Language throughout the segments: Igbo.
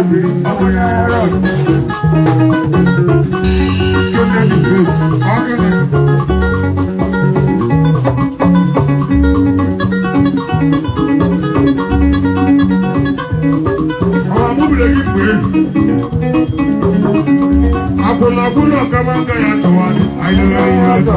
Ndi Ahia Rod. Give me the blues. Abula kamanga ya tawali. Ayaya.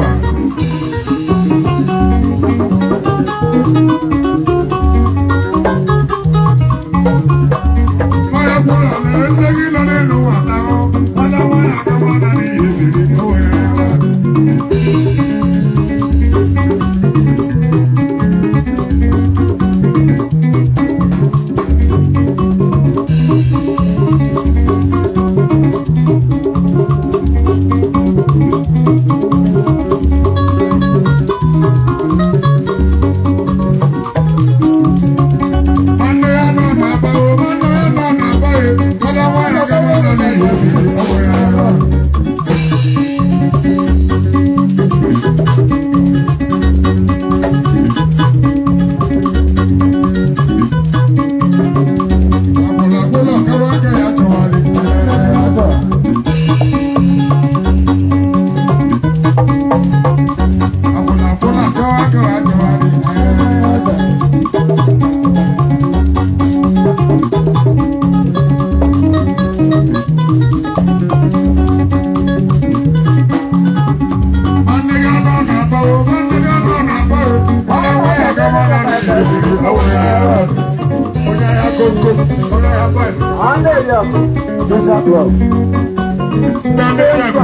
Social club.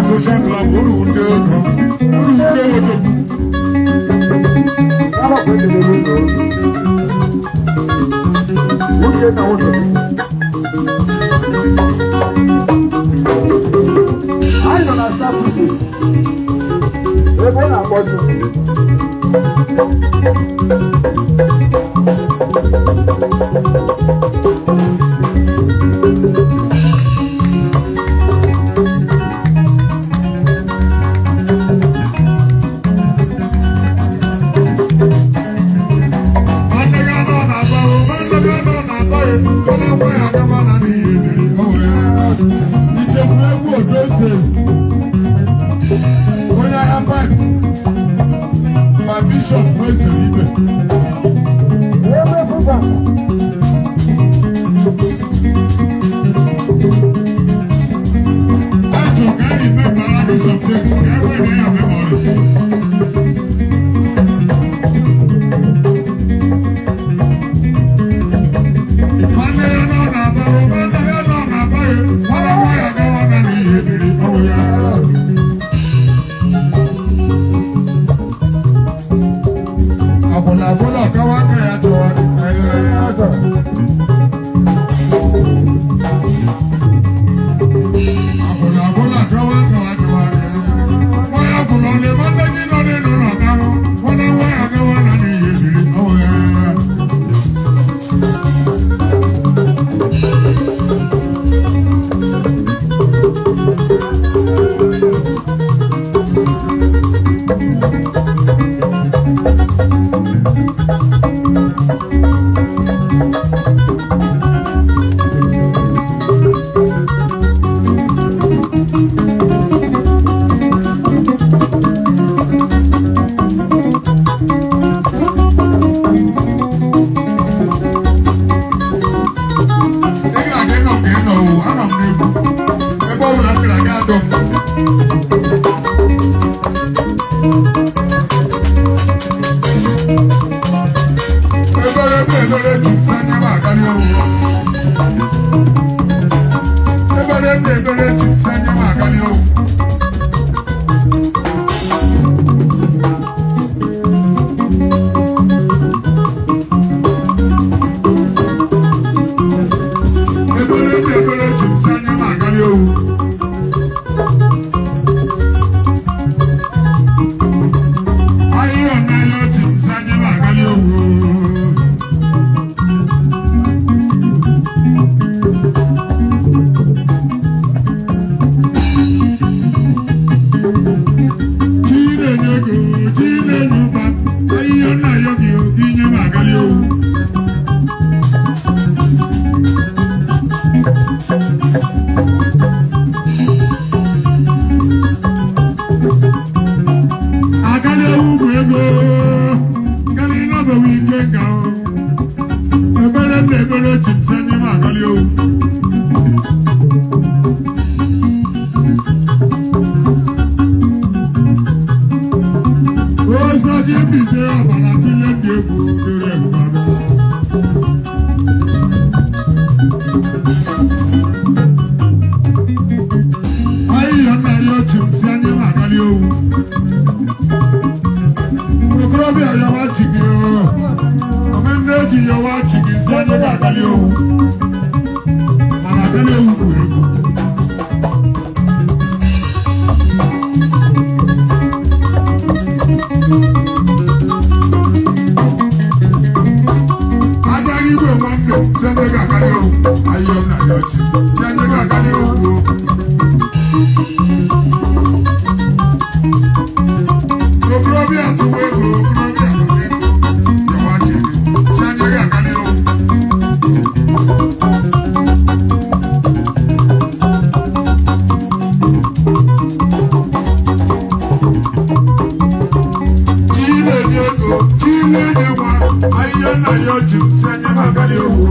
Social club. I don't understand this. Everyone about Bishop Onwukwe. Agale ubu ego, gali no be weekend ga o. Ebere chimsenye ma agale o. Ose Orji Mbaise abala tile ndi egwu dere egwu babela. Ayi yana yo chimsenye ma agale o. Okorobịa ya wachi gị o. Omenneji ya wachi gị si anyị ga-agali owu. Mana agali owu bụ ego. Agaghị igwe nwanne si anyị ga-agali owu. Ahịa m na ya ọchị si anyị ga-agali owu o. Okorobịa tụwa ego, okorobịa tụwa ego, ya wachi gị si anyị ga-agali owu. Chinenye ego, Chinenye nwa, ahịhịa nna ya ọchị si anyị ga-agali owu.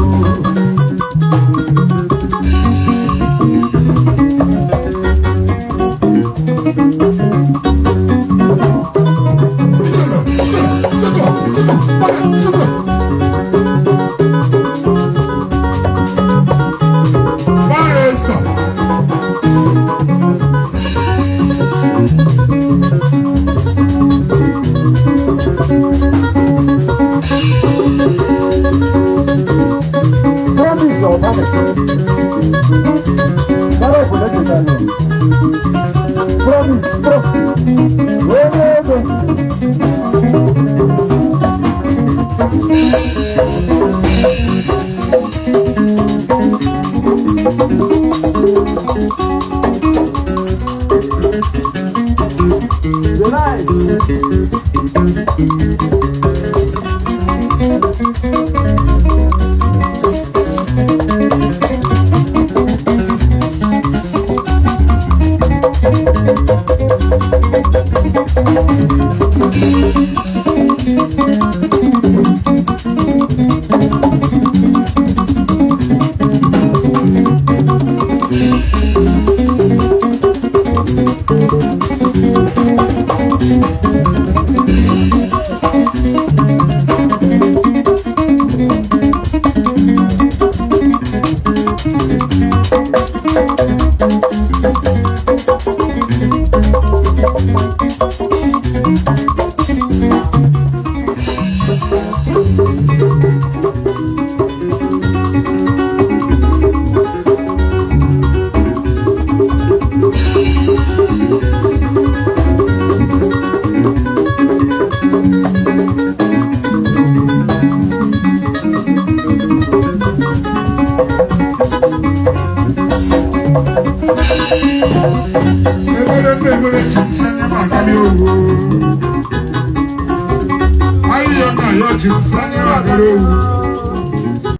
Ebere chimsenye ma agali owu. Ahịhịa nna ya ọchị si anyị ga-agali owu.